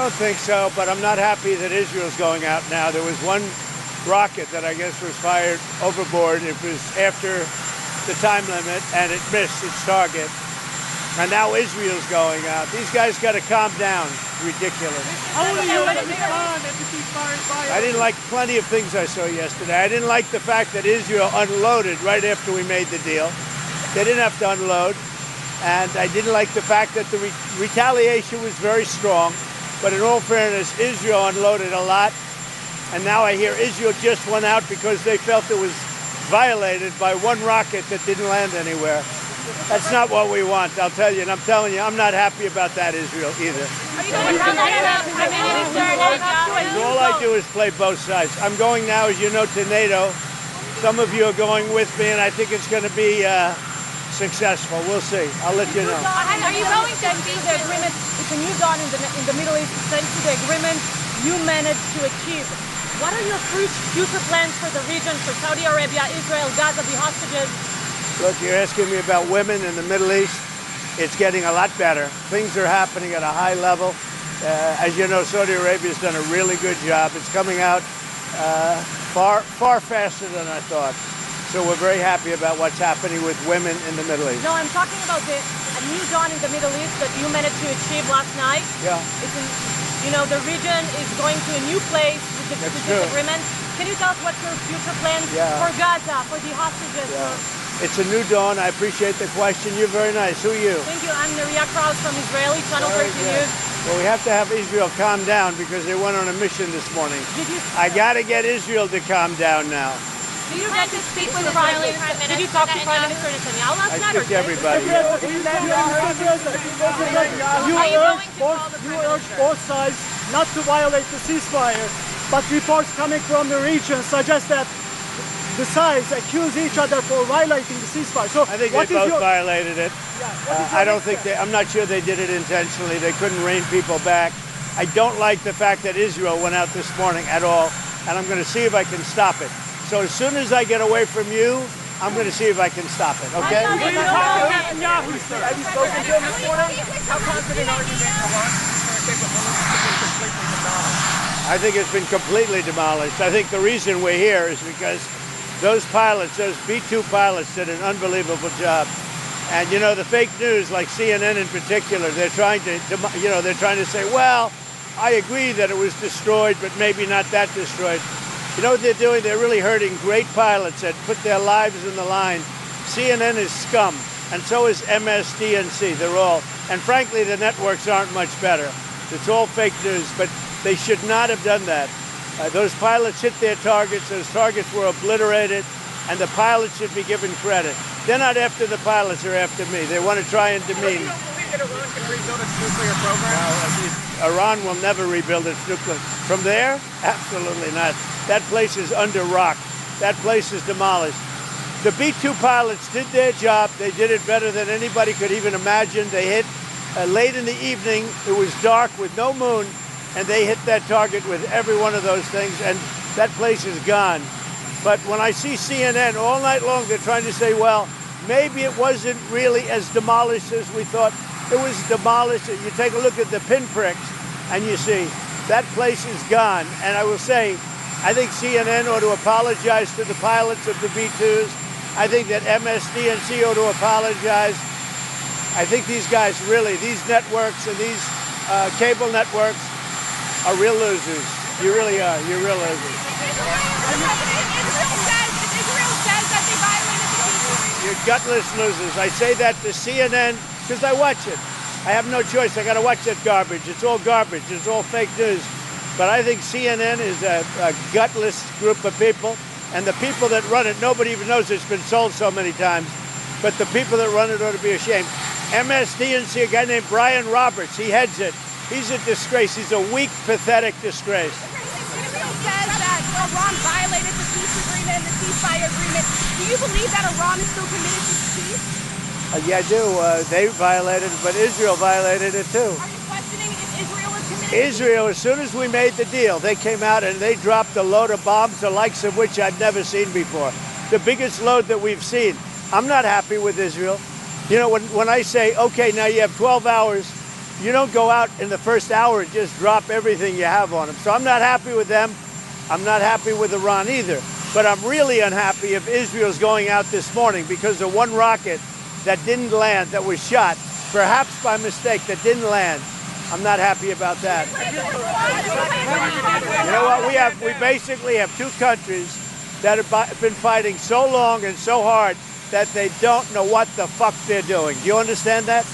don't think so, but I'm not happy that Israel's going out now. There was one rocket that I guess was fired overboard. It was after the time limit, and it missed its target. And now Israel's going out. These guys got to calm down. Ridiculous. How will you respond if the ceasefire is violated? I didn't like plenty of things I saw yesterday. I didn't like the fact that Israel unloaded right after we made the deal. They didn't have to unload. And I didn't like the fact that the retaliation was very strong. But in all fairness, Israel unloaded a lot. And now I hear Israel just went out because they felt it was violated by one rocket that didn't land anywhere. That's not what we want, I'll tell you. And I'm telling you, I'm not happy about that, Israel, either. All I do is play both sides. I'm going now, as you know, to NATO. Some of you are going with me, and I think it's going to be successful. We'll see. I'll let you know. Are you going to be the agreement? It's a new dawn in the Middle East, thanks to the agreement you managed to achieve. What are your future plans for the region, for Saudi Arabia, Israel, Gaza, the hostages? Look, you're asking me about women in the Middle East. It's getting a lot better. Things are happening at a high level. As you know, Saudi Arabia's done a really good job. It's coming out far faster than I thought. So we're very happy about what's happening with women in the Middle East. No, I'm talking about a new dawn in the Middle East that you managed to achieve last night. Yeah. The region is going to a new place with this agreement. Can you tell us what's your future plans for Gaza, for the hostages? Yeah. It's a new dawn. I appreciate the question. You're very nice. Who are you? Thank you. I'm Neria Kraus from Israeli Channel 13 News. Well, we have to have Israel calm down because they went on a mission this morning. I got to get Israel to calm down now. Did you get to speak with the Prime Minister? Did you talk to Prime Minister Netanyahu last night? I speak to everybody. You urge both sides not to violate the ceasefire, but reports coming from the region suggest that the sides accuse each other for violating the ceasefire. So I think they both violated it. I don't think I'm not sure they did it intentionally. They couldn't rein people back. I don't like the fact that Israel went out this morning at all, and I'm going to see if I can stop it. So as soon as I get away from you, I'm going to see if I can stop it, okay? Have you spoken to him this morning? How confident are you that I think it's been completely demolished. I think the reason we're here is because those pilots, those B-2 pilots, did an unbelievable job. And you know, the fake news, like CNN in particular, they're trying to say, well, I agree that it was destroyed, but maybe not that destroyed. You know what they're doing? They're really hurting great pilots that put their lives in the line. CNN is scum, and so is MSDNC. They're all, and frankly, the networks aren't much better. It's all fake news, but they should not have done that. Those pilots hit their targets. Those targets were obliterated, and the pilots should be given credit. They're not after the pilots, they're after me. They want to try and demean. You don't believe that Iran can rebuild its nuclear program? No, Iran will never rebuild its nuclear. From there? Absolutely not. That place is under rock. That place is demolished. The B-2 pilots did their job. They did it better than anybody could even imagine. They hit late in the evening. It was dark with no moon, and they hit that target with every one of those things, and that place is gone. But when I see CNN all night long, they're trying to say, well, maybe it wasn't really as demolished as we thought. It was demolished. You take a look at the pinpricks, and you see that place is gone. And I will say, I think CNN ought to apologize to the pilots of the B-2s. I think that MSDNC ought to apologize. I think these guys really, these networks and these cable networks are real losers. You really are. You're real losers. Israel says that they violated the ceasefire. You're gutless losers. I say that to CNN because I watch it. I have no choice. I got to watch that garbage. It's all garbage. It's all fake news. But I think CNN is a gutless group of people. And the people that run it, nobody even knows it's been sold so many times. But the people that run it ought to be ashamed. MSDNC, a guy named Brian Roberts, he heads it. He's a disgrace. He's a weak, pathetic disgrace. Israel says that Iran violated the peace agreement and the ceasefire agreement. Do you believe that Iran is still committed to peace? Yeah, I do. They violated it, but Israel violated it too. Are you questioning if Israel is committed? Israel, as soon as we made the deal, they came out and they dropped a load of bombs, the likes of which I'd never seen before. The biggest load that we've seen. I'm not happy with Israel. You know, when I say, okay, now you have 12 hours You don't go out in the first hour and just drop everything you have on them. So I'm not happy with them. I'm not happy with Iran either. But I'm really unhappy if Israel's going out this morning because of one rocket that didn't land, that was shot, perhaps by mistake, that didn't land. I'm not happy about that. You know what? We basically have two countries that have been fighting so long and so hard that they don't know what the fuck they're doing. Do you understand that?